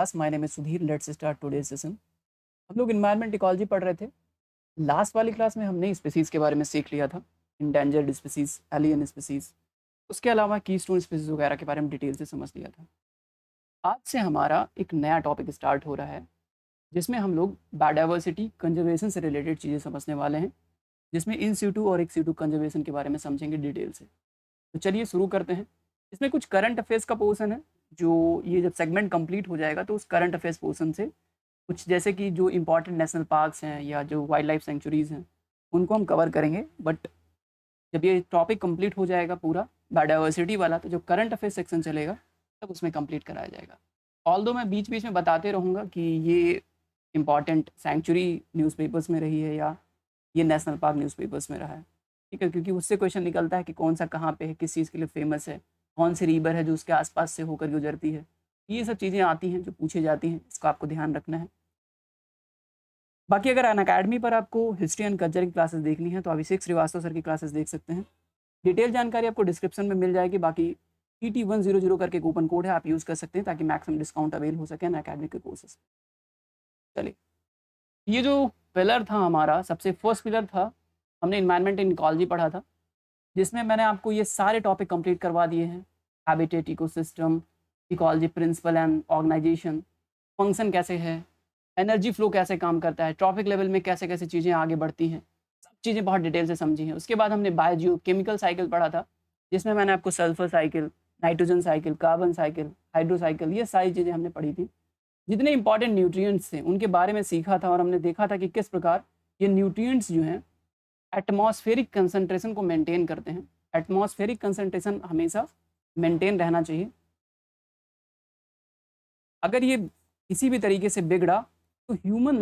Class my name is Sudhir. Let's start today session. हम लोग environment ecology पढ़ रहे थे। लास्ट वाली क्लास में हमने स्पीसीज़ के बारे में सीख लिया था, इंडेंजर्ड स्पीसीज़, एलियन स्पीसीज़, उसके अलावा कीस्टोन स्पीसीज़ वगैरह के बारे में डिटेल से समझ लिया था। आज से हमारा एक नया टॉपिक स्टार्ट हो रहा है, जिसमें हम लोग बायोडाइवर्सिटी कंजर्वेशन से रिलेटेड चीज़ें समझने वाले हैं, जिसमें इन सीटू और एक सीटू कंजर्वेशन के बारे में समझेंगे डिटेल से। तो चलिए शुरू करते हैं। इसमें कुछ करंट अफेयर्स का पोर्शन है, जो ये जब सेगमेंट कंप्लीट हो जाएगा तो उस करंट अफेयर्स पोर्शन से कुछ जैसे कि जो इम्पोर्टेंट नेशनल पार्क्स हैं या जो वाइल्ड लाइफ सेंचुरीज़ हैं उनको हम कवर करेंगे। बट जब ये टॉपिक कंप्लीट हो जाएगा पूरा बायोडाइवर्सिटी वाला, तो जो करंट अफेयर सेक्शन चलेगा तब उसमें कंप्लीट कराया जाएगा। ऑल्दो मैं बीच बीच में बताते रहूँगा कि ये इम्पॉर्टेंट सेंचुरी न्यूज़पेपर्स में रही है या ये नेशनल पार्क न्यूज़पेपर्स में रहा है, ठीक है, क्योंकि उससे क्वेश्चन निकलता है कि कौन सा कहाँ पे है, किस चीज़ के लिए फेमस है, कौन सी रिवर है जो उसके आसपास से होकर गुजरती है। ये सब चीज़ें आती हैं जो पूछी जाती हैं, इसको आपको ध्यान रखना है। बाकी अगर अनअकैडमी पर आपको हिस्ट्री एंड कल्चर की क्लासेस देखनी है तो अभिषेक श्रीवास्तव सर की क्लासेस देख सकते हैं। डिटेल जानकारी आपको डिस्क्रिप्शन में मिल जाएगी। बाकी TT100 करके कूपन कोड है, आप यूज़ कर सकते हैं ताकि मैक्सिमम डिस्काउंट अवेल हो सके अनअकैडमी के कोर्सेज। चलिए, ये जो पिलर था हमारा, सबसे फर्स्ट पिलर था, हमने इन्वायरमेंट इन इकोलॉजी पढ़ा था, जिसमें मैंने आपको ये सारे टॉपिक कंप्लीट करवा दिए हैं। Habitat, ecosystem, ecology principle and organization, function कैसे है, एनर्जी फ्लो कैसे काम करता है, ट्रॉपिक लेवल में कैसे कैसे चीज़ें आगे बढ़ती हैं, सब चीज़ें बहुत डिटेल से समझी हैं। उसके बाद हमने बायोजियो केमिकल साइकिल पढ़ा था, जिसमें मैंने आपको sulphur cycle, nitrogen cycle, carbon cycle, hydro cycle, ये सारी चीज़ें हमने पढ़ी थी। जितने इंपॉर्टेंट न्यूट्रिएंट्स थे उनके बारे में सीखा था और हमने देखा था कि किस प्रकार ये न्यूट्रिएंट्स जो हैं एटमॉस्फेरिक कंसंट्रेशन को मेंटेन करते हैं। एटमॉस्फेरिक कंसंट्रेशन हमेशा मेंटेन रहना चाहिए। अगर ये किसी भी तरीके से बिगड़ा तो ह्यूमन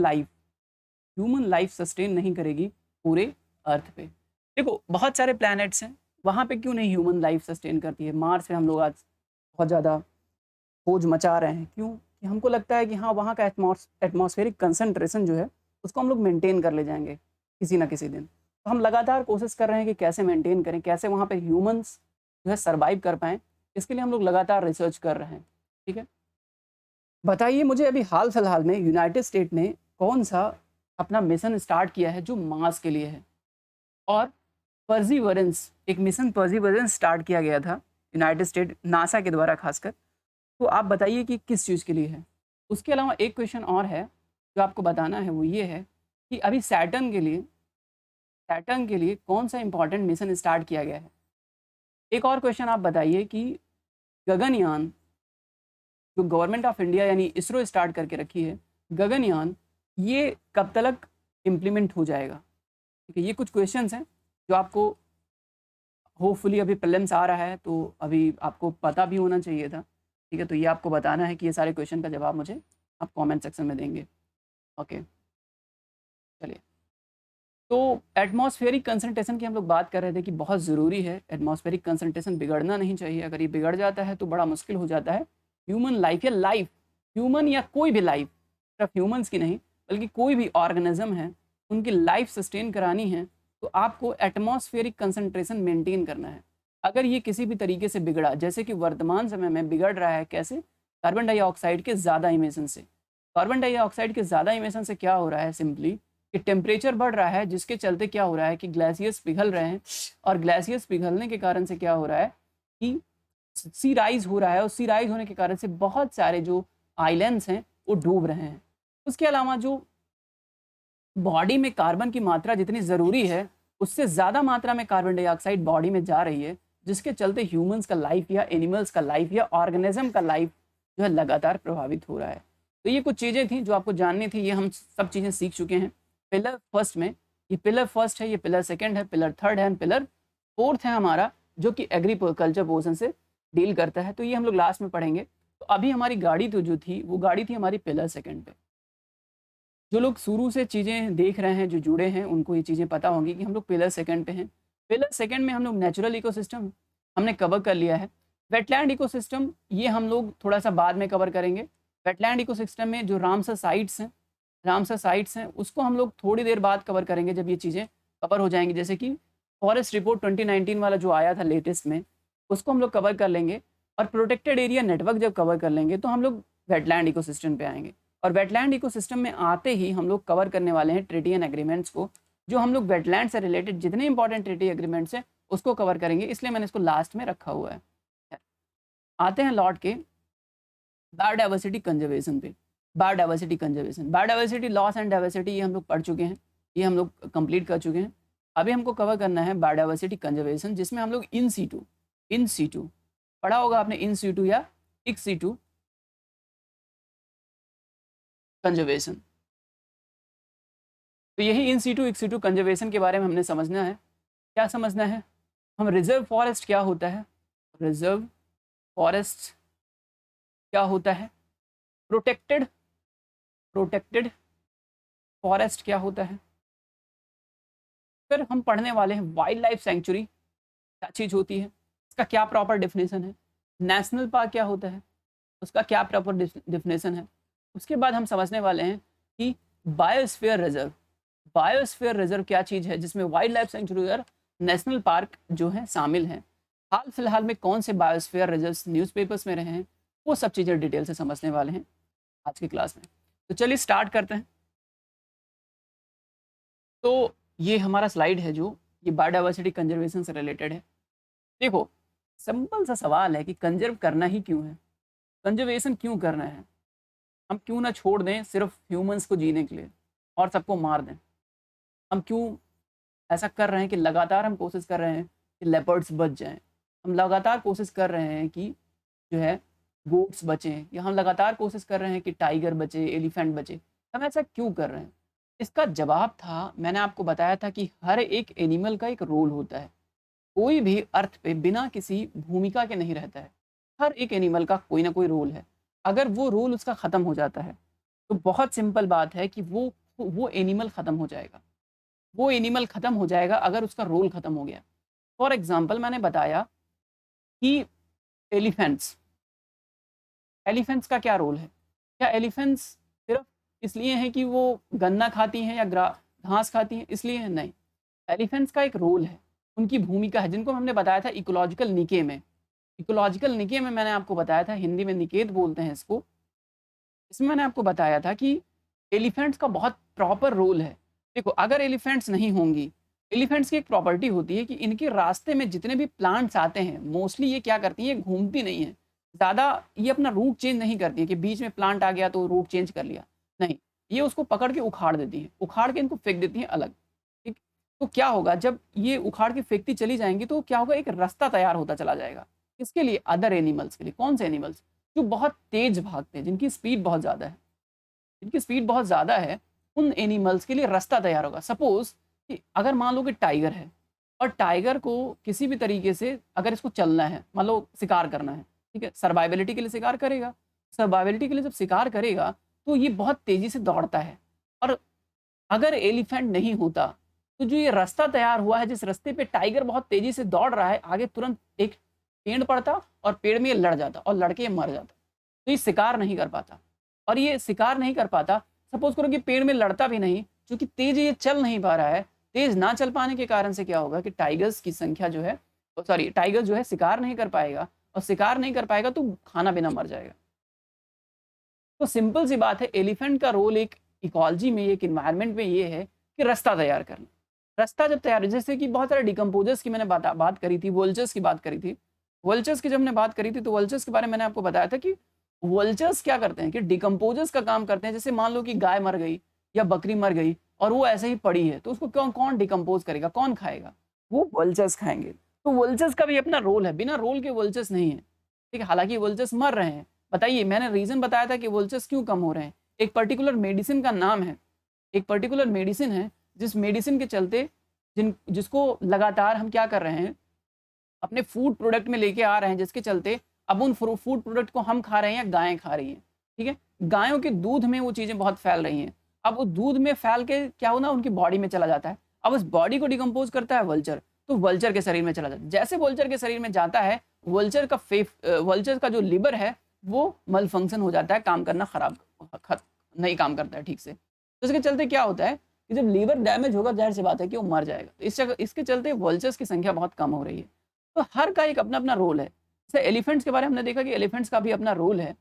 लाइफ सस्टेन नहीं करेगी पूरे अर्थ पे। देखो, बहुत सारे प्लैनेट्स हैं, वहाँ पे क्यों नहीं ह्यूमन लाइफ सस्टेन करती है। मार्स पे हम लोग आज बहुत ज़्यादा खोज मचा रहे हैं, क्यों कि हमको लगता है कि हाँ, वहाँ का एटमॉस्फेरिक कंसंट्रेशन जो है उसको हम लोग मेंटेन कर ले जाएंगे किसी ना किसी दिन। तो हम लगातार कोशिश कर रहे हैं कि कैसे मेंटेन करें, कैसे वहाँ पे ह्यूमंस जो है सर्वाइव कर पाएँ। इसके लिए हम लोग लगातार रिसर्च कर रहे हैं, ठीक है। बताइए मुझे, अभी हाल फिलहाल में यूनाइटेड स्टेट ने कौन सा अपना मिशन स्टार्ट किया है जो मार्स के लिए है, और परजीवरेंस, एक मिशन परजीवरेंस स्टार्ट किया गया था यूनाइटेड स्टेट नासा के द्वारा खासकर। तो आप बताइए कि किस चीज़ के लिए है। उसके अलावा एक क्वेश्चन और है जो आपको बताना है, वो ये है कि अभी सैटर्न के लिए कौन सा इंपॉर्टेंट मिशन स्टार्ट किया गया है। एक और क्वेश्चन आप बताइए कि गगनयान, जो गवर्नमेंट ऑफ इंडिया यानी इसरो स्टार्ट करके रखी है, गगनयान, ये कब तक इम्प्लीमेंट हो जाएगा। ठीक है, ये कुछ क्वेश्चंस हैं जो आपको होपफुली, अभी प्रीलिम्स आ रहा है तो अभी आपको पता भी होना चाहिए था, ठीक है। तो ये आपको बताना है कि ये सारे क्वेश्चन का जवाब मुझे आप कमेंट सेक्शन में देंगे। ओके, चलिए। तो एटमॉस्फेरिक कंसंट्रेशन की हम लोग बात कर रहे थे कि बहुत ज़रूरी है, एटमॉस्फेरिक कंसंट्रेशन बिगड़ना नहीं चाहिए। अगर ये बिगड़ जाता है तो बड़ा मुश्किल हो जाता है ह्यूमन लाइफ या लाइफ, ह्यूमन या कोई भी लाइफ, सिर्फ ह्यूमन्स की नहीं बल्कि कोई भी ऑर्गेनिज्म है, उनकी लाइफ सस्टेन करानी है तो आपको एटमॉस्फेरिक कंसंट्रेशन मेंटेन करना है। अगर ये किसी भी तरीके से बिगड़ा, जैसे कि वर्तमान समय में बिगड़ रहा है, कैसे, कार्बन डाइऑक्साइड के ज़्यादा इमिशन से। कार्बन डाइऑक्साइड के ज़्यादा इमिशन से क्या हो रहा है, सिंपली कि टेम्परेचर बढ़ रहा है, जिसके चलते क्या हो रहा है कि ग्लेशियर्स पिघल रहे हैं, और ग्लेशियर्स पिघलने के कारण से क्या हो रहा है कि सी राइज हो रहा है, और सी राइज होने के कारण से बहुत सारे जो आइलैंड्स हैं वो डूब रहे हैं। उसके अलावा जो बॉडी में कार्बन की मात्रा जितनी ज़रूरी है, उससे ज़्यादा मात्रा में कार्बन डाइऑक्साइड बॉडी में जा रही है, जिसके चलते ह्यूमंस का लाइफ या एनिमल्स का लाइफ या ऑर्गेनिज्म का लाइफ जो है लगातार प्रभावित हो रहा है। तो ये कुछ चीज़ें थी जो आपको जाननी थी, ये हम सब चीज़ें सीख चुके हैं। पिलर फर्स्ट में, ये पिलर फर्स्ट है, ये पिलर सेकेंड है, पिलर थर्ड है, एंड पिलर फोर्थ है हमारा, जो कि एग्रीकल्चर पोर्शन से डील करता है। तो ये हम लोग लास्ट में पढ़ेंगे। तो अभी हमारी गाड़ी तो जो थी वो गाड़ी थी हमारी पिलर सेकेंड पे। जो लोग शुरू से चीज़ें देख रहे हैं, जो जुड़े हैं, उनको ये चीज़ें पता होंगी कि हम लोग पिलर सेकंड पे हैं। पिलर सेकंड में हम लोग नेचुरल इकोसिस्टम हमने कवर कर लिया है। वेटलैंड इकोसिस्टम ये हम लोग थोड़ा सा बाद में कवर करेंगे। वेटलैंड इकोसिस्टम में जो रामसर साइट्स हैं उसको हम लोग थोड़ी देर बाद कवर करेंगे, जब ये चीज़ें कवर हो जाएंगी। जैसे कि फॉरेस्ट रिपोर्ट 2019 वाला जो आया था लेटेस्ट में, उसको हम लोग कवर कर लेंगे। और प्रोटेक्टेड एरिया नेटवर्क जब कवर कर लेंगे तो हम लोग वेटलैंड इकोसिस्टम पे आएंगे। और वेटलैंड इकोसिस्टम में आते ही हम लोग कवर करने वाले हैं ट्रीटी एंड एग्रीमेंट्स को, जो हम लोग वेटलैंड से रिलेटेड जितने इंपॉर्टेंट ट्रीटी एग्रीमेंट्स हैं उसको कवर करेंगे, इसलिए मैंने इसको लास्ट में रखा हुआ है। आते हैं लौट के बायोडाइवर्सिटी कंजर्वेशन पे। Biodiversity conservation, biodiversity loss and diversity ये हम लोग पढ़ चुके हैं, ये हम लोग कंप्लीट कर चुके हैं। अभी हमको कवर करना है बायोडाइवर्सिटी कंजर्वेशन, जिसमें हम लोग इन सीटू पढ़ा होगा आपने, इन सीटू या इक्स सीटू कंजर्वेशन। तो यही in situ ex situ conservation के बारे में हमने समझना है। क्या समझना है? हम रिजर्व फॉरेस्ट क्या होता है, रिजर्व फॉरेस्ट क्या होता है, प्रोटेक्टेड फॉरेस्ट क्या होता है। फिर हम पढ़ने वाले हैं वाइल्ड लाइफ सेंचुरी क्या चीज़ होती है, इसका क्या प्रॉपर डेफिनेशन है। नेशनल पार्क क्या होता है, उसका क्या प्रॉपर डेफिनेशन है। उसके बाद हम समझने वाले हैं कि बायोस्फीयर रिजर्व क्या चीज़ है, जिसमें वाइल्ड लाइफ सेंचुरी और नेशनल पार्क जो है शामिल हैं। हाल फिलहाल में कौन से बायोस्फीयर रिजर्व्स न्यूज़पेपर्स में रहे हैं, वो सब चीज़ें डिटेल से समझने वाले हैं आज की क्लास में। तो चलिए स्टार्ट करते हैं। तो ये हमारा स्लाइड है जो ये बायोडाइवर्सिटी कंजर्वेशन से रिलेटेड है। देखो सिंपल सा सवाल है कि कंजर्व करना ही क्यों है, कंजर्वेशन क्यों करना है। हम क्यों ना छोड़ दें सिर्फ ह्यूमंस को जीने के लिए और सबको मार दें। हम क्यों ऐसा कर रहे हैं कि लगातार हम कोशिश कर रहे हैं कि लेपर्ड्स बच जाएं, हम लगातार कोशिश कर रहे हैं कि जो है गोट्स बचें, या हम लगातार कोशिश कर रहे हैं कि टाइगर बचे, एलिफेंट बचे। हम ऐसा क्यों कर रहे हैं? इसका जवाब था, मैंने आपको बताया था कि हर एक एनिमल का एक रोल होता है। कोई भी अर्थ पे बिना किसी भूमिका के नहीं रहता है। हर एक एनिमल का कोई ना कोई रोल है। अगर वो रोल उसका ख़त्म हो जाता है तो बहुत सिंपल बात है कि वो एनिमल ख़त्म हो जाएगा। वो एनिमल ख़त्म हो जाएगा अगर उसका रोल ख़त्म हो गया। फॉर एग्ज़ाम्पल मैंने बताया कि एलिफेंट्स का क्या रोल है? क्या एलिफेंट्स सिर्फ इसलिए हैं कि वो गन्ना खाती हैं या घास खाती हैं, इसलिए है? नहीं। एलिफेंट्स का एक रोल है, उनकी भूमिका है, जिनको हमने बताया था इकोलॉजिकल निके में। इकोलॉजिकल निके में मैंने आपको बताया था, हिंदी में निकेत बोलते हैं इसको। इसमें मैंने आपको बताया था कि एलिफेंट्स का बहुत प्रॉपर रोल है। देखो अगर एलिफेंट्स नहीं होंगी, एलिफेंट्स की एक प्रॉपर्टी होती है कि इनके रास्ते में जितने भी प्लांट्स आते हैं मोस्टली ये क्या करती हैं, घूमती नहीं हैं ज़्यादा। ये अपना रूट चेंज नहीं करती है कि बीच में प्लांट आ गया तो रूट चेंज कर लिया, नहीं। ये उसको पकड़ के उखाड़ देती हैं, उखाड़ के इनको फेंक देती हैं अलग। ठीक, तो क्या होगा जब ये उखाड़ के फेंकती चली जाएंगी तो क्या होगा, एक रास्ता तैयार होता चला जाएगा। किसके लिए? अदर एनिमल्स के लिए। कौन से एनिमल्स? जो बहुत तेज भागते हैं, जिनकी स्पीड बहुत ज़्यादा है, उन एनिमल्स के लिए रास्ता तैयार होगा। सपोज कि अगर मान लो कि टाइगर है और टाइगर को किसी भी तरीके से अगर इसको चलना है, मान लो शिकार करना है, ठीक है, सर्वाइवलिटी के लिए शिकार करेगा। सर्वाइवलिटी के लिए जब शिकार करेगा तो ये बहुत तेज़ी से दौड़ता है। और अगर एलिफेंट नहीं होता तो जो ये रास्ता तैयार हुआ है, जिस रास्ते पे टाइगर बहुत तेज़ी से दौड़ रहा है, आगे तुरंत एक पेड़ पड़ता और पेड़ में ये लड़ जाता और लड़ के ये मर जाता। तो ये शिकार नहीं कर पाता। और ये शिकार नहीं कर पाता, सपोज करो कि पेड़ में लड़ता भी नहीं, क्योंकि तेज ये चल नहीं पा रहा है। तेज ना चल पाने के कारण से क्या होगा कि टाइगर्स की संख्या जो है, टाइगर जो है शिकार नहीं कर पाएगा, और शिकार नहीं कर पाएगा तो खाना बिना मर जाएगा। तो सिंपल सी बात है, एलिफेंट का रोल एक इकोलॉजी में, एक इन्वायरमेंट में ये है कि रास्ता तैयार करना। रास्ता जब तैयार, जैसे कि बहुत सारे डिकम्पोजर्स की मैंने बात करी थी, वल्चर्स की बात करी थी। वल्चर्स की जब मैंने बात करी थी तो वल्चर्स के बारे में मैंने आपको बताया था कि वल्चर्स क्या करते हैं कि डिकम्पोजर्स का काम करते हैं। जैसे मान लो कि गाय मर गई या बकरी मर गई और वो ऐसे ही पड़ी है, तो उसको कौन डिकम्पोज करेगा, कौन खाएगा? वो वल्चर्स खाएंगे। तो वल्चर्स का भी अपना रोल है, बिना रोल के वल्चर्स नहीं है। ठीक है, हालांकि वल्चर्स मर रहे हैं। बताइए, मैंने रीज़न बताया था कि वल्चर्स क्यों कम हो रहे हैं। एक पर्टिकुलर मेडिसिन का नाम है, एक पर्टिकुलर मेडिसिन है, जिस मेडिसिन के चलते जिसको लगातार हम क्या कर रहे हैं, अपने फूड प्रोडक्ट में लेके आ रहे हैं, जिसके चलते अब उन फूड प्रोडक्ट को हम खा रहे हैं या गायें खा रही हैं। ठीक है, गायों के दूध में वो चीज़ें बहुत फैल रही हैं। अब उस दूध में फैल के क्या हो ना, उनकी बॉडी में चला जाता है। अब उस बॉडी को डिकम्पोज करता है वल्चर, तो वल्चर के शरीर में चला जाता है। जैसे वल्चर के शरीर में जाता है, वल्चर का जो लिवर है वो मल फंक्शन हो जाता है, काम करना नहीं काम करता है ठीक से। तो इसके चलते क्या होता है कि जब लीवर डैमेज होगा, जाहिर सी बात है कि वो मर जाएगा। तो इसके चलते वल्चर्स की संख्या बहुत कम हो रही है। तो हर का एक अपना अपना रोल है। जैसे एलिफेंट्स के बारे में हमने देखा कि एलिफेंट्स का भी अपना रोल है।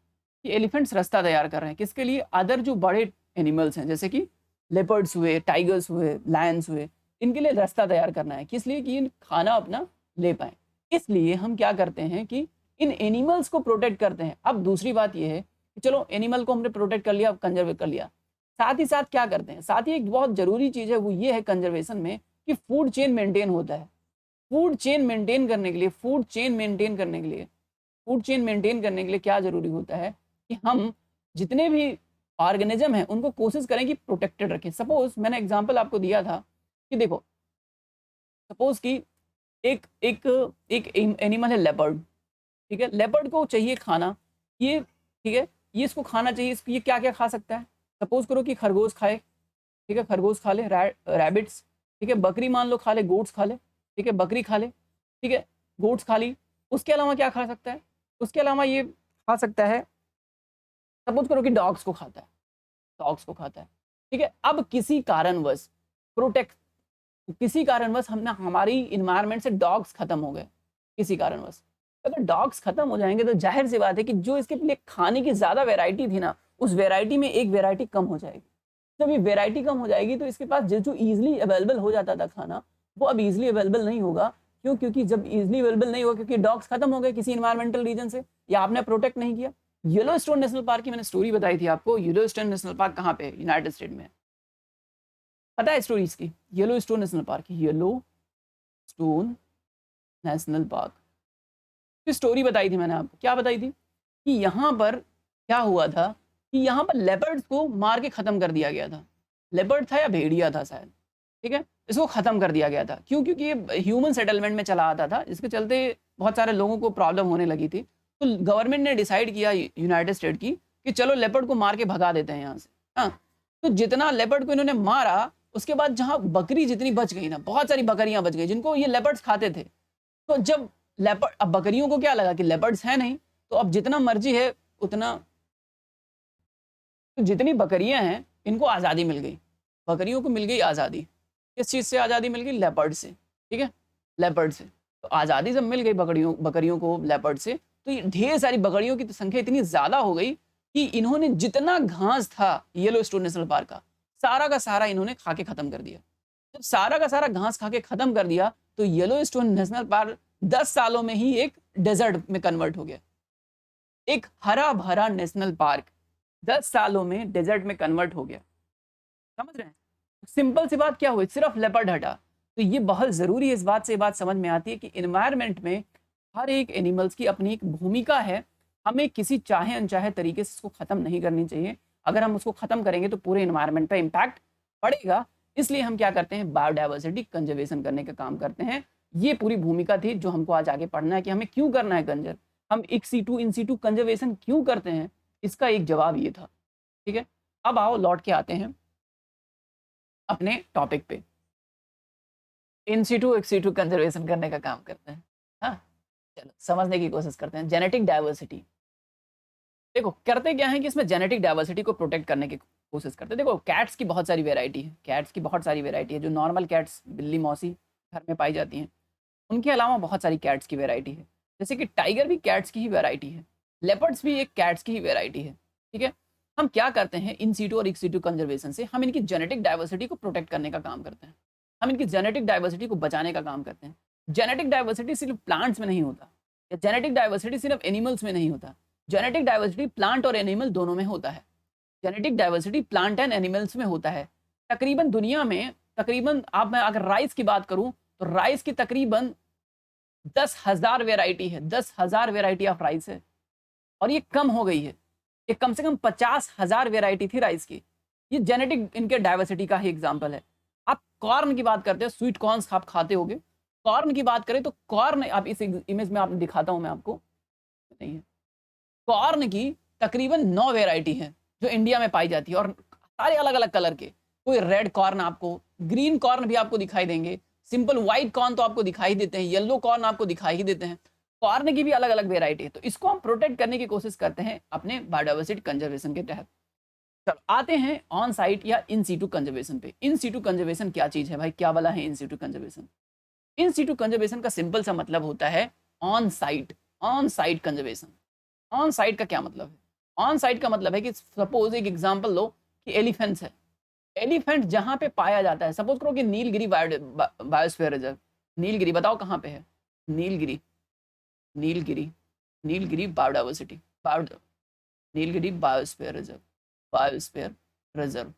कि एलिफेंट्स रास्ता तैयार कर रहे हैं किसके लिए, अदर जो बड़े एनिमल्स हैं जैसे कि लेपर्ड्स हुए, टाइगर्स हुए, लायंस हुए, इनके लिए रास्ता तैयार करना है, किस लिए, कि ये खाना अपना ले पाए। इसलिए हम क्या करते हैं कि इन एनिमल्स को प्रोटेक्ट करते हैं। अब दूसरी बात ये है कि चलो एनिमल को हमने प्रोटेक्ट कर लिया, कंजर्व कर लिया, साथ ही साथ क्या करते हैं, साथ ही एक बहुत जरूरी चीज है वो ये है कंजर्वेशन में कि फूड चेन मेंटेन होता है। फूड चेन मेंटेन करने के लिए, फूड चेन मेंटेन करने के लिए, फूड चेन मेंटेन करने के लिए क्या जरूरी होता है कि हम जितने भी ऑर्गेनिज्म हैं उनको कोशिश करें कि प्रोटेक्टेड रखें। सपोज मैंने एग्जांपल आपको दिया था कि देखो, सपोज कि एक एक एक एनिमल है लेपर्ड, ठीक है, लेपर्ड को चाहिए खाना, ये ठीक है, ये इसको खाना चाहिए, इसको ये क्या क्या खा सकता है, सपोज करो कि खरगोश खाए, ठीक है, खरगोश खा ले, रैबिट्स, ठीक है, बकरी मान लो खा ले, गोट्स खा ले, ठीक है, बकरी खा ले, ठीक है, गोट्स खा ली, उसके अलावा क्या खा सकता है, उसके अलावा ये खा सकता है, सपोज करो कि डॉग्स को खाता है, डॉग्स को खाता है, ठीक है। अब किसी कारणवश प्रोटेक्ट, किसी कारणवश हमने हमारी इन्वायरमेंट से डॉग्स खत्म हो गए, किसी कारणवश अगर डॉग्स खत्म हो जाएंगे तो जाहिर सी बात है कि जो इसके लिए खाने की ज्यादा वैरायटी थी ना, उस वैरायटी में एक वैरायटी कम हो जाएगी। जब ये वैरायटी कम हो जाएगी तो इसके पास जो इजीली अवेलेबल हो जाता था खाना, वो अब इजीली अवेलेबल नहीं होगा। क्यों? क्योंकि जब इजीली अवेलेबल नहीं होगा, क्योंकि डॉग्स खत्म हो गए किसी इन्वायरमेंटल रीजन से, या आपने प्रोटेक्ट नहीं किया। येलोस्टोन नेशनल पार्क की मैंने स्टोरी बताई थी आपको। येलोस्टोन नेशनल पार्क कहाँ पे, यूनाइटेड स्टेट में, पता है स्टोरी इसकी? Yellowstone national park, Yellowstone national park की स्टोरी बताई थी मैंने आपको। क्या बताई थी कि यहाँ पर क्या हुआ था कि यहाँ पर लेपर्ड्स को मार के खत्म कर दिया गया था। लेपर्ड था या भेड़िया था शायद, ठीक है, इसको खत्म कर दिया गया था। क्यों? क्योंकि ये ह्यूमन सेटलमेंट में चला आता था, इसके चलते बहुत सारे लोगों को प्रॉब्लम होने लगी थी। तो गवर्नमेंट ने डिसाइड किया यूनाइटेड स्टेट की कि चलो लेपर्ड को मार के भगा देते हैं यहाँ से। हाँ, तो जितना लेपर्ड को इन्होंने मारा, उसके बाद जहाँ बकरी जितनी बच गई ना, बहुत सारी बकरियां बच गई जिनको ये लेपर्ड्स खाते थे। तो जब लेपर्ड, अब बकरियों को क्या लगा कि लेपर्ड्स है नहीं, तो अब जितना मर्जी है उतना, तो जितनी बकरियां हैं इनको आज़ादी मिल गई, बकरियों को मिल गई आज़ादी। किस चीज़ से आज़ादी मिल गई? लेपर्ड से, ठीक है, लेपर्ड से। तो आज़ादी जब मिल गई बकरियों को लेपर्ड से, तो ये ढेर सारी बकरियों की तो संख्या इतनी ज़्यादा हो गई कि इन्होंने जितना घास था येलोस्टोन नेशनल पार्क का, सारा का सारा इन्होंने खा के खत्म कर दिया। जब सारा का सारा घास खा के खत्म कर दिया तो येलोस्टोन नेशनल पार्क 10 सालों में ही एक डेजर्ट में कन्वर्ट हो गया। एक हरा भरा नेशनल पार्क 10 सालों में डेजर्ट में कन्वर्ट हो गया। समझ रहे हैं? सिंपल सी बात क्या हुई, सिर्फ लेपर्ड हटा। तो ये बहुत जरूरी है, इस बात से ये बात समझ में आती है कि इन्वायरमेंट में हर एक एनिमल्स की अपनी एक भूमिका है। हमें किसी चाहे अनचाहे तरीके से इसको खत्म नहीं करनी चाहिए। अगर हम उसको खत्म करेंगे तो पूरे इन्वायरमेंट पे इम्पैक्ट पड़ेगा। इसलिए हम क्या करते हैं, बायोडाइवर्सिटी कंजर्वेशन करने का काम करते हैं। ये पूरी भूमिका थी जो हमको आज आगे पढ़ना है कि हमें क्यों करना है कंजर्व, हम इक्सीटू इनसीटू कंजर्वेशन क्यों करते हैं, इसका एक जवाब ये था। ठीक है, अब आओ लौट के आते हैं अपने टॉपिक पे। इनसीटू एक्सीटू कंजर्वेशन करने का काम करते हैं। हाँ, चलो समझने की कोशिश करते हैं। जेनेटिक डाइवर्सिटी, देखो करते क्या है कि इसमें जेनेटिक डाइवर्सिटी को प्रोटेक्ट करने की कोशिश करते हैं। देखो कैट्स की बहुत सारी वेराइटी है, कैट्स की बहुत सारी वेराइटी है। जो नॉर्मल कैट्स बिल्ली मौसी घर में पाई जाती हैं, उनके अलावा बहुत सारी कैट्स की वेराइटी है। जैसे कि टाइगर भी कैट्स की ही वेराइटी है, लेपर्ड्स भी एक कैट्स की ही वेराइटी है। ठीक है, हम क्या करते हैं इन सीटू और एक्सीटू कंजर्वेशन से, हम इनकी जेनेटिक डाइवर्सिटी को प्रोटेक्ट करने का काम करते हैं। हम इनकी जेनेटिक डाइवर्सिटी को बचाने का काम करते हैं। जेनेटिक डाइवर्सिटी सिर्फ प्लांट्स में नहीं होता, या जेनेटिक डाइवर्सिटी सिर्फ एनिमल्स में नहीं होता। जेनेटिक डाइवर्सिटी प्लांट और एनिमल दोनों में होता है। Genetic diversity plant and animals में होता है। तकरीबन दुनिया में तकरीबन, आप मैं अगर राइस की बात करूं तो राइस की तकरीबन 10,000 वेराइटी है। 10,000 वेराइटी ऑफ राइस है, और ये कम हो गई है। ये कम से कम 50,000 वेराइटी थी राइस की। ये जेनेटिक इनके डाइवर्सिटी का ही एग्जाम्पल है। आप कॉर्न की बात करते हैं, स्वीट कॉर्न्स आप खाते होगे। कॉर्न की बात करें तो कॉर्न, आप इस इमेज में आप दिखाता हूं मैं आपको, नहीं है, कॉर्न की तकरीबन 9 वेराइटी है जो इंडिया में पाई जाती है, और सारे अलग अलग कलर के। कोई रेड कॉर्न, आपको ग्रीन कॉर्न भी आपको दिखाई देंगे, सिंपल व्हाइट कॉर्न तो आपको दिखाई देते हैं, येलो कॉर्न आपको दिखाई ही देते हैं। कॉर्न की भी अलग अलग वेराइटी है। तो इसको हम प्रोटेक्ट करने की कोशिश करते हैं अपने बायोडाइवर्सिटी कंजर्वेशन के तहत। चलो आते हैं ऑन साइट या इन सीटू कंजर्वेशन पे। इन सीटू कंजर्वेशन क्या चीज है भाई, क्या वाला है in situ conservation? In situ conservation का सिंपल सा मतलब होता है on site. On site conservation, on site का क्या मतलब है? ऑन साइट का मतलब है कि सपोज एक एग्जांपल लो कि एलिफेंट्स है, एलिफेंट जहां पे पाया जाता है, सपोज करो कि नीलगिरी बायोस्फीयर रिजर्व, नीलगिरी बताओ कहाँ पे है, Nilgiri, Nilgiri, Nilgiri biodiversity, Nilgiri biosphere reserve, biosphere reserve,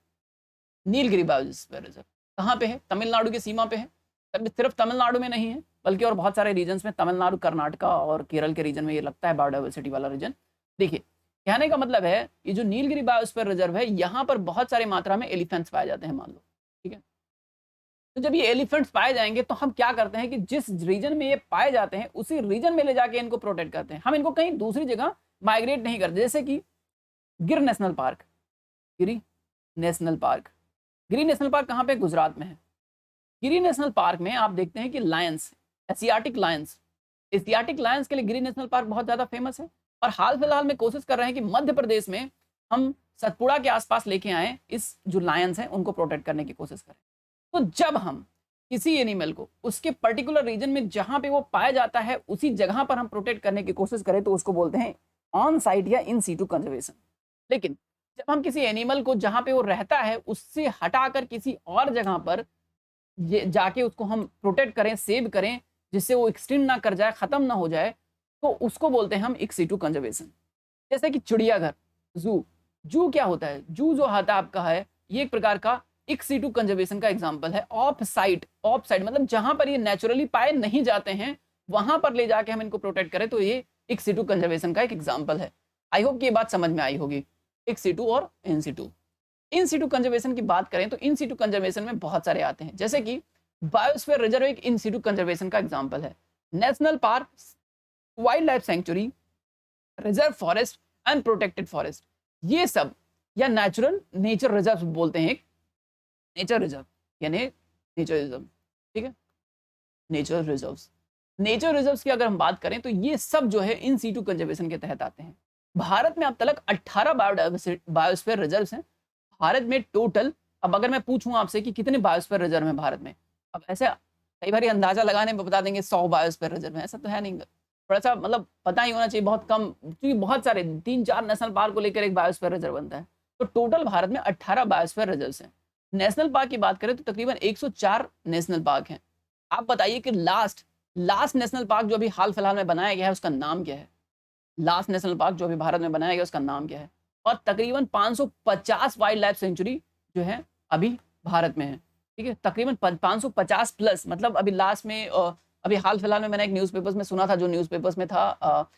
Nilgiri biosphere reserve कहाँ पे है, तमिलनाडु की सीमा पे है। सिर्फ तमिलनाडु में नहीं है बल्कि और बहुत सारे रीजन्स में, तमिलनाडु, कर्नाटका और केरल के रीजन में ये लगता है बायोडाइवर्सिटी वाला रीजन। देखिए कहने का मतलब है ये जो नीलगिरी बायोस्फीयर रिजर्व है यहाँ पर बहुत सारी मात्रा में एलिफेंट्स पाए जाते हैं मान लो, ठीक है। तो जब ये एलिफेंट्स पाए जाएंगे तो हम क्या करते हैं कि जिस रीजन में ये पाए जाते हैं उसी रीजन में ले जाके इनको प्रोटेक्ट करते हैं, हम इनको कहीं दूसरी जगह माइग्रेट नहीं करते। जैसे कि गिर नेशनल पार्क, गिरी नेशनल पार्क, गिरी नेशनल पार्क कहाँ पे, गुजरात में है। गिरी नेशनल पार्क में आप देखते हैं कि Lions, Asiatic Lions, Asiatic Lions के लिए गिरी नेशनल पार्क बहुत ज़्यादा फेमस है। और हाल फिलहाल में कोशिश कर रहे हैं कि मध्य प्रदेश में हम सतपुड़ा के आसपास लेके आए इस जो लायंस हैं उनको प्रोटेक्ट करने की कोशिश करें। तो जब हम किसी एनिमल को उसके पर्टिकुलर रीजन में जहाँ पे वो पाया जाता है उसी जगह पर हम प्रोटेक्ट करने की कोशिश करें तो उसको बोलते हैं ऑन साइट या इन सीटू कंजर्वेशन। लेकिन जब हम किसी एनिमल को जहाँ पे वो रहता है उससे हटाकर किसी और जगह पर ये जाके उसको हम प्रोटेक्ट करें, सेव करें, जिससे वो एक्सटिंक्ट ना कर जाए, खत्म ना हो जाए, तो उसको बोलते हैं हम इन सीटू कंजर्वेशन। जैसे कि चिड़ियाघर, जू, जू क्या होता है, जू जो होता है आपका है ये एक प्रकार का इन सीटू कंजर्वेशन का एग्जांपल है। ऑफ साइट, ऑफ साइट मतलब जहां पर ये नेचुरली पाए नहीं जाते हैं वहां पर ले जाके हम इनको प्रोटेक्ट करें तो ये इन सीटू कंजर्वेशन का एक एग्जांपल है। आई होप कि ये बात समझ में आई होगी, इन सीटू और in situ. In situ conservation की बात करें तो इन सीटू कंजर्वेशन में बहुत सारे आते हैं, जैसे कि बायोस्फीयर रिजर्व एक इन सीटू कंजर्वेशन का एग्जांपल है। National park, wild life sanctuary, reserve forest and protected forest, ये सब या नेचुरल नेचर रिजर्व बोलते हैं, एक नेचर रिजर्व यानी नेचर रिजर्व, ठीक है, नेचर रिजर्व्स। नेचर रिजर्व्स की अगर हम बात करें तो ये सब जो है इन सीटू कंजर्वेशन के तहत आते हैं। भारत में अब तक 18 बायोस्फीयर रिजर्व्स हैं भारत में टोटल। अब अगर मैं पूछूं आपसे कि कितने बायोस्फीयर रिजर्व हैं भारत में, अब ऐसे कई बार अंदाजा लगाने में बता देंगे 100 बायोस्फीयर रिजर्व है, ऐसा तो है नहीं, थोड़ा सा मतलब पता ही होना चाहिए, बहुत कम, क्योंकि बहुत सारे 3-4 नेशनल पार्क को लेकर एक बायोस्फीयर रिजर्व बनता है। तो टोटल भारत में 18 बायोस्फीयर रिजर्व हैं। नेशनल पार्क की बात करें तो तकरीबन 104 नेशनल पार्क हैं। आप बताइए कि लास्ट नेशनल पार्क जो अभी हाल फिलहाल में बनाया गया है उसका नाम क्या है, लास्ट नेशनल पार्क जो अभी भारत में बनाया गया उसका नाम क्या है। और तकरीबन 550 वाइल्ड लाइफ सेंचुरी जो है अभी भारत में है, ठीक है, तकरीबन 550 प्लस, मतलब अभी लास्ट में अभी हाल फिलहाल में मैंने एक न्यूज़पेपर्स में सुना था, जो न्यूज़पेपर्स में था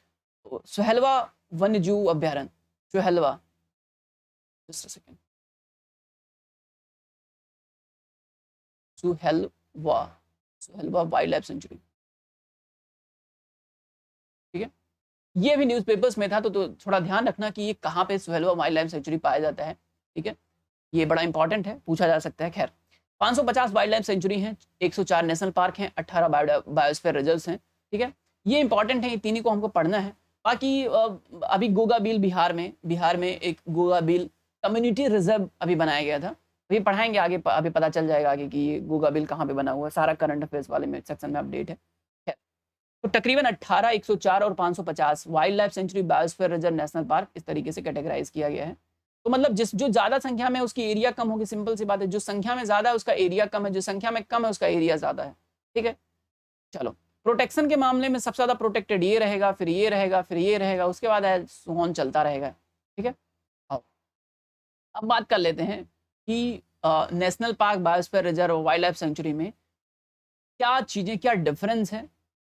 सुहेलवा वन्यजीव अभ्यारण्य, Suhelwa, just a second, Suhelwa, Suhelwa wild life sanctuary, ठीक है, ये भी न्यूज़पेपर्स में था। तो थोड़ा ध्यान रखना कि ये कहाँ पे सुहेलवा वाइल्ड लाइफ सेंचुरी पाया जाता है, ठीक है, ये बड़ा इंपॉर्टेंट है, पूछा जा सकता है। खैर 550 वाइल्ड लाइफ सेंचुरी हैं, 104 नेशनल पार्क हैं, 18 बायोस्फीयर रिजर्व्स हैं, ठीक है, ये इंपॉर्टेंट है, ये तीनों को हमको पढ़ना है। बाकी अभी गोगाबील बिहार में एक गोगाबील कम्युनिटी रिजर्व अभी बनाया गया था, ये पढ़ाएंगे आगे, अभी पता चल जाएगा आगे कि ये गोगाबील कहाँ पे बना हुआ है, सारा करंट अफेयर्स वाले में सेक्शन में अपडेट है। तो तकरीबन 18, 104 और 550 wild life sanctuary, biosphere reserve, national park इस तरीके से कैटेगराइज किया गया है। तो मतलब जो ज़्यादा संख्या में उसकी एरिया कम होगी, सिंपल सी बात है, जो संख्या में ज़्यादा है उसका एरिया कम है, जो संख्या में कम है उसका एरिया ज़्यादा है, ठीक है। चलो, प्रोटेक्शन के मामले में सबसे ज़्यादा प्रोटेक्टेड ये रहेगा, फिर ये रहेगा, फिर ये रहेगा, उसके बाद सोहन चलता रहेगा, ठीक है। अब बात कर लेते हैं कि नेशनल पार्क, बायोस्फीयर रिजर्व और वाइल्ड लाइफ सेंचुरी में क्या चीज़ें, क्या डिफरेंस है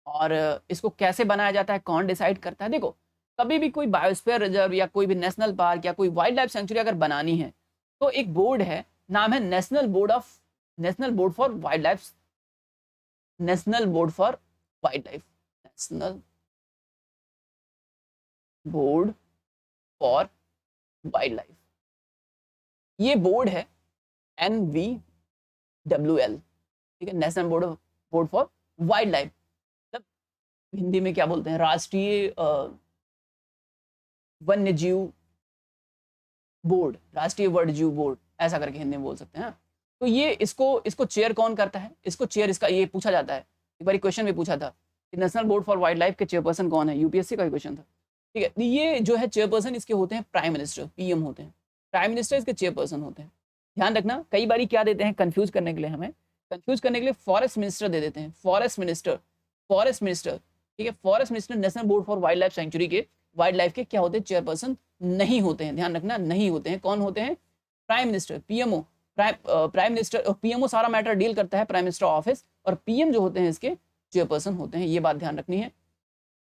और इसको कैसे बनाया जाता है, कौन डिसाइड करता है। देखो, कभी भी कोई बायोस्फीयर रिजर्व या कोई भी नेशनल पार्क या कोई वाइल्ड लाइफ सेंचुरी अगर बनानी है तो एक बोर्ड है, नाम है national board for wild life, national board for wild life, national board for wild life, ये बोर्ड है NVWL, ठीक है, national board for wild life, मतलब हिंदी में क्या बोलते हैं, राष्ट्रीय वन्य जीव बोर्ड, राष्ट्रीय वन्य जीव बोर्ड, ऐसा करके हिंदी में बोल सकते हैं। तो ये इसको चेयर कौन करता है, इसको चेयर, इसका ये पूछा जाता है, एक बार क्वेश्चन भी पूछा था कि national board for wild life के चेयरपर्सन कौन है, यूपीएससी का क्वेश्चन था। ठीक है। ये जो है चेयरपर्सन इसके होते हैं प्राइम मिनिस्टर, पीएम होते हैं, प्राइम मिनिस्टर इसके चेयरपर्सन होते हैं। ध्यान रखना, कई बारी क्या देते हैं कंफ्यूज करने के लिए, हमें कंफ्यूज करने के लिए फॉरेस्ट मिनिस्टर दे देते हैं, फॉरेस्ट मिनिस्टर, फॉरेस्ट मिनिस्टर, ठीक है। Forest minister national board for wild life sanctuary के, वाइल्ड लाइफ के क्या होते हैं, चेयरपर्सन नहीं होते हैं। ध्यान रखना, नहीं होते हैं। कौन होते हैं, prime minister, PMO, prime minister, PMO सारा मैटर डील करता है, प्राइम मिनिस्टर ऑफिस, और पीएम जो होते हैं इसके चेयरपर्सन होते हैं। ये बात ध्यान रखनी है।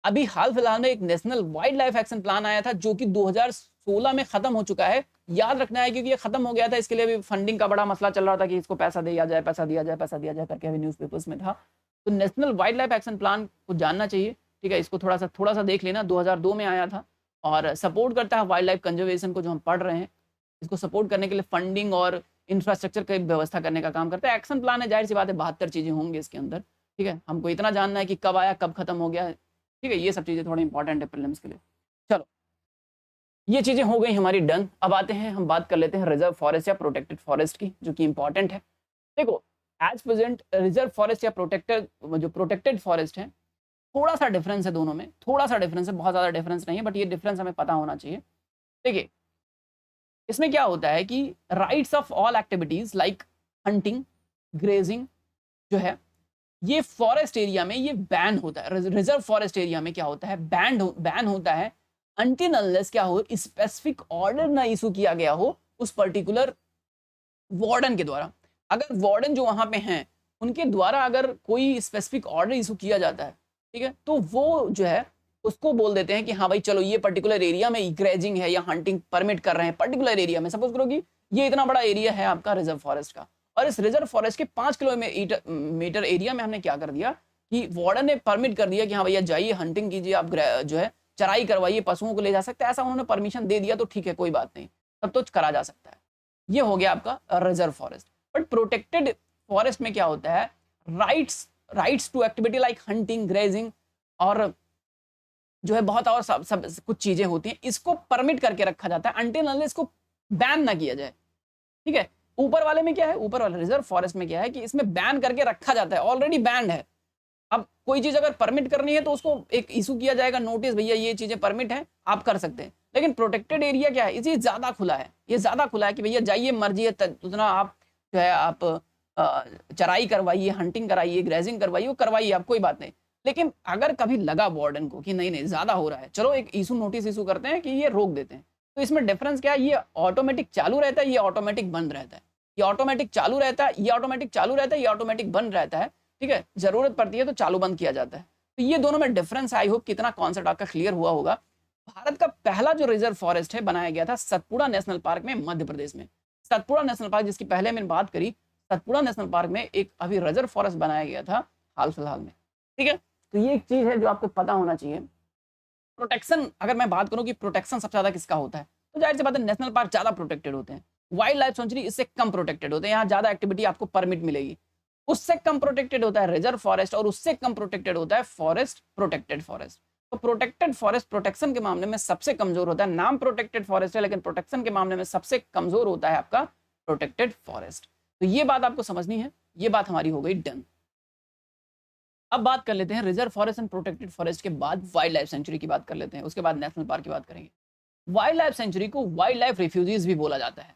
अभी हाल फिलहाल में एक national wild life action plan आया था जो कि 2016 में खत्म हो चुका है। याद रखना है क्योंकि ये खत्म हो गया था, इसके लिए भी फंडिंग का बड़ा मसला चल रहा था कि इसको पैसा दिया जाए, पैसा दिया जाए, पैसा दिया जाए करके अभी न्यूज़पेपर्स में था। तो national wild life action plan को जानना चाहिए, ठीक है। इसको थोड़ा सा देख लेना, 2002 में आया था और सपोर्ट करता है वाइल्ड लाइफ कंजर्वेशन को, जो हम पढ़ रहे हैं। इसको सपोर्ट करने के लिए फंडिंग और इंफ्रास्ट्रक्चर की व्यवस्था करने का काम करता है। एक्शन प्लान है, जाहिर सी बात है 72 चीजें होंगी इसके अंदर, ठीक है। हमको इतना जानना है कि कब आया, कब खत्म हो गया, ठीक है। ये सब चीज़ें थोड़ी इंपॉर्टेंट है प्रीलिम्स के लिए। चलो, ये चीज़ें हो गई हमारी डन। अब आते हैं, हम बात कर लेते हैं रिजर्व फॉरेस्ट या प्रोटेक्टेड फॉरेस्ट की, जो कि इंपॉर्टेंट है। देखो, एज प्रेजेंट रिजर्व फॉरेस्ट या जो प्रोटेक्टेड फॉरेस्ट है, थोड़ा सा डिफरेंस है दोनों में, थोड़ा सा डिफरेंस है, बहुत ज़्यादा डिफरेंस नहीं है, बट ये डिफरेंस हमें पता होना चाहिए। देखिए, इसमें क्या होता है कि rights of all activities like hunting, grazing जो है, ये फॉरेस्ट एरिया में ये बैन होता है। रिजर्व फॉरेस्ट एरिया में क्या होता है, बैन होता है अनटिल अनलेस क्या हो, स्पेसिफिक ऑर्डर ना इशू किया गया हो उस पर्टिकुलर वार्डन के द्वारा। अगर वार्डन जो वहां पे हैं उनके द्वारा अगर कोई स्पेसिफिक ऑर्डर इशू किया जाता है, ठीक है, तो वो जो है उसको बोल देते हैं कि हाँ भाई चलो ये पर्टिकुलर एरिया में ग्रेजिंग है या हंटिंग परमिट कर रहे हैं पर्टिकुलर एरिया में। सपोज करो कि ये इतना बड़ा एरिया है आपका रिजर्व फॉरेस्ट का, और इस रिजर्व फॉरेस्ट के 5 किलोमीटर एरिया में हमने क्या कर दिया कि वार्डन ने परमिट कर दिया कि हाँ भैया जाइए हंटिंग कीजिए, आप जो है चराई करवाइए, पशुओं को ले जा सकते हैं, ऐसा उन्होंने परमिशन दे दिया तो ठीक है, कोई बात नहीं, तब तो करा जा सकता है। ये हो गया आपका reserve forest. But protected forest में क्या होता है, rights to activity like hunting, grazing और जो है बहुत और सब कुछ चीजें होती हैं, इसको परमिट करके रखा जाता है अनटिल अनलेस इसको बैन ना किया जाए, ठीक है। ऊपर वाले में क्या है, ऊपर वाले रिजर्व फॉरेस्ट में क्या है कि इसमें बैन करके रखा जाता है, ऑलरेडी बैन है। अब कोई चीज अगर परमिट करनी है तो उसको एक इशू किया जाएगा नोटिस, भैया ये चीजें परमिट है, आप कर सकते हैं। लेकिन प्रोटेक्टेड एरिया क्या है, ये ज्यादा खुला है, ये ज्यादा खुला है कि भैया जाइए मर्जी है उतना आप जो है आप चराई करवाइए, हंटिंग कराइए, ग्रेजिंग करवाइए, वो करवाइए आप, कोई बात नहीं। लेकिन अगर कभी लगा वार्डन को कि नहीं नहीं ज्यादा हो रहा है, चलो एक इशू नोटिस इशू करते हैं कि ये रोक देते हैं। तो इसमें डिफरेंस क्या है, ये ऑटोमेटिक चालू रहता है, ये ऑटोमेटिक बंद रहता है, ये ऑटोमेटिक चालू रहता है, ये ऑटोमेटिक चालू रहता है, ये ऑटोमेटिक बंद रहता है, ठीक है। जरूरत पड़ती है तो चालू बंद किया जाता है। तो ये दोनों में डिफरेंस, आई होप कितना कॉन्सेप्ट आपका क्लियर हुआ होगा। भारत का पहला जो रिजर्व फॉरेस्ट है बनाया गया था सतपुड़ा नेशनल पार्क में, मध्य प्रदेश में। सतपुड़ा नेशनल पार्क जिसकी पहले मैंने बात करी, सतपुड़ा नेशनल पार्क में एक अभी रिजर्व फॉरेस्ट बनाया गया था हाल फिलहाल में, ठीक है। तो ये एक चीज है जो आपको पता होना चाहिए। प्रोटेक्शन, अगर मैं बात करूं कि प्रोटेक्शन सबसे ज्यादा किसका होता है, तो जाहिर सी बात है नेशनल पार्क ज्यादा प्रोटेक्टेड होते हैं, वाइल्ड लाइफ सेंचुरी इससे कम प्रोटेक्टेड होते हैं, यहाँ ज्यादा एक्टिविटी आपको परमिट मिलेगी। उससे कम प्रोटेक्टेड होता है रिजर्व फॉरेस्ट, और उससे कम प्रोटेक्टेड होता है फॉरेस्ट, प्रोटेक्टेड फॉरेस्ट। तो प्रोटेक्टेड फॉरेस्ट प्रोटेक्शन के मामले में सबसे कमजोर होता है, नाम प्रोटेक्टेड फॉरेस्ट है लेकिन प्रोटेक्शन के मामले में सबसे कमजोर होता है आपका प्रोटेक्टेड फॉरेस्ट। तो ये बात आपको समझनी है, ये बात हमारी हो गई डन। अब बात कर लेते हैं reserve forest and protected forest के बाद वाइल्ड लाइफ सेंचुरी की बात कर लेते हैं, उसके बाद नेशनल पार्क की बात करेंगे। वाइल्ड लाइफ सेंचुरी को वाइल्ड लाइफ रिफ्यूजीज भी बोला जाता है,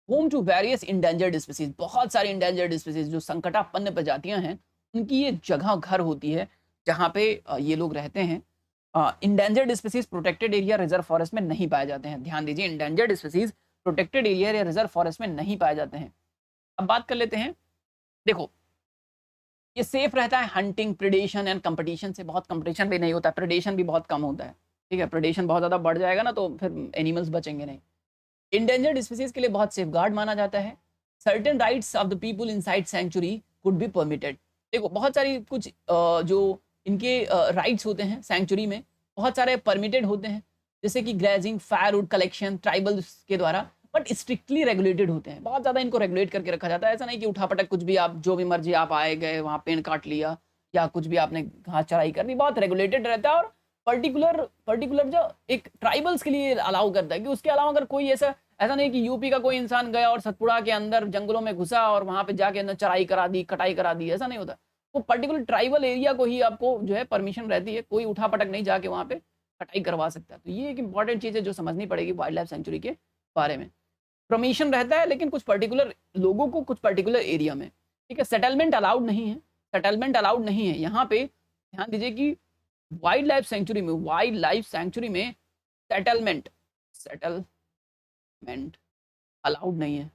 home to various endangered species. बहुत सारी इंडेंजर्ड स्पीसीज जो संकटापन्न प्रजातियां हैं, उनकी ये जगह घर होती है जहाँ पे ये लोग रहते हैं। Endangered species protected area reserve forest में नहीं पाए जाते हैं, ध्यान दीजिए, इंडेंजर्ड स्पीसीज प्रोटेक्टेड एरिया या रिजर्व फॉरेस्ट में नहीं पाए जाते हैं। अब बात कर लेते हैं, देखो ये सेफ रहता है हंटिंग, प्रेडेशन एंड कंपटीशन से, बहुत कंपटीशन भी नहीं होता, प्रेडेशन भी बहुत कम होता है, ठीक है। प्रेडेशन बहुत ज़्यादा बढ़ जाएगा ना तो फिर एनिमल्स बचेंगे नहीं। इंडेंजर्ड स्पीसीज के लिए बहुत सेफ गार्ड माना जाता है। Certain rights of the people inside sanctuary could be permitted. देखो बहुत सारी कुछ जो इनके राइट्स होते हैं सेंचुरी में, बहुत सारे परमिटेड होते हैं, जैसे कि ग्रेजिंग, फायरवुड कलेक्शन ट्राइबल्स के द्वारा, बट स्ट्रिक्टली रेगुलेटेड होते हैं, बहुत ज़्यादा इनको रेगुलेट करके रखा जाता है। ऐसा नहीं कि उठापटक कुछ भी आप जो भी मर्जी आप आए गए वहाँ पेड़ काट लिया या कुछ भी आपने घास चराई कर दी, बहुत रेगुलेटेड रहता है। और पर्टिकुलर जो एक ट्राइबल्स के लिए अलाउ करता है कि उसके अलावा अगर कोई ऐसा नहीं कि यूपी का कोई इंसान गया और सतपुड़ा के अंदर जंगलों में घुसा और वहाँ पे जाके अंदर चराई करा दी, कटाई करा दी, ऐसा नहीं होता। वो पर्टिकुलर ट्राइबल एरिया को ही आपको जो है परमिशन रहती है, कोई उठापटक नहीं जाके वहाँ पे कटाई करवा सकता है। तो ये एक इंपॉर्टेंट चीज़ है जो समझनी पड़ेगी वाइल्ड लाइफ सेंचुरी के बारे में। परमिशन रहता है लेकिन कुछ पर्टिकुलर लोगों को कुछ पर्टिकुलर एरिया में, ठीक है। सेटलमेंट अलाउड नहीं है, सेटलमेंट अलाउड नहीं है। यहाँ पे ध्यान दीजिए कि वाइल्ड लाइफ सेंचुरी में सेटलमेंट अलाउड नहीं है।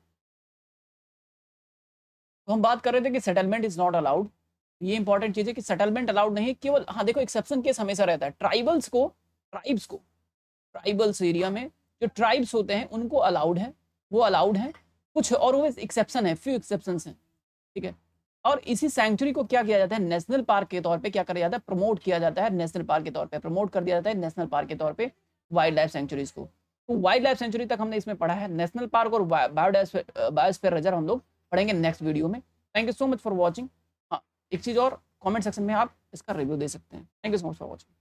तो हम बात कर रहे थे कि सेटलमेंट इज नॉट अलाउड। ये इंपॉर्टेंट चीज है कि सेटलमेंट अलाउड नहीं है, केवल हाँ देखो एक्सेप्शन केस हमेशा रहता है। ट्राइबल्स एरिया में जो ट्राइब्स होते हैं उनको अलाउड है, वो अलाउड है। कुछ और वो एक्सेप्शन है, फ्यू एक्सेप्शंस हैं, ठीक है। और इसी सेंचुरी को क्या किया जाता है, नेशनल पार्क के तौर पे क्या किया जाता है, प्रमोट किया जाता है। नेशनल पार्क के तौर पे प्रमोट कर दिया जाता है, नेशनल पार्क के तौर पे वाइल्ड लाइफ सेंचुरीज को। तो वाइल्ड लाइफ सेंचुरी तक हमने इसमें पढ़ा है। नेशनल पार्क और बायोस्फीयर रिजर्व हम लोग पढ़ेंगे नेक्स्ट वीडियो में। Thank you so much for watching. हाँ, एक चीज़ और, कमेंट सेक्शन में आप इसका रिव्यू दे सकते हैं। Thank you so much for watching.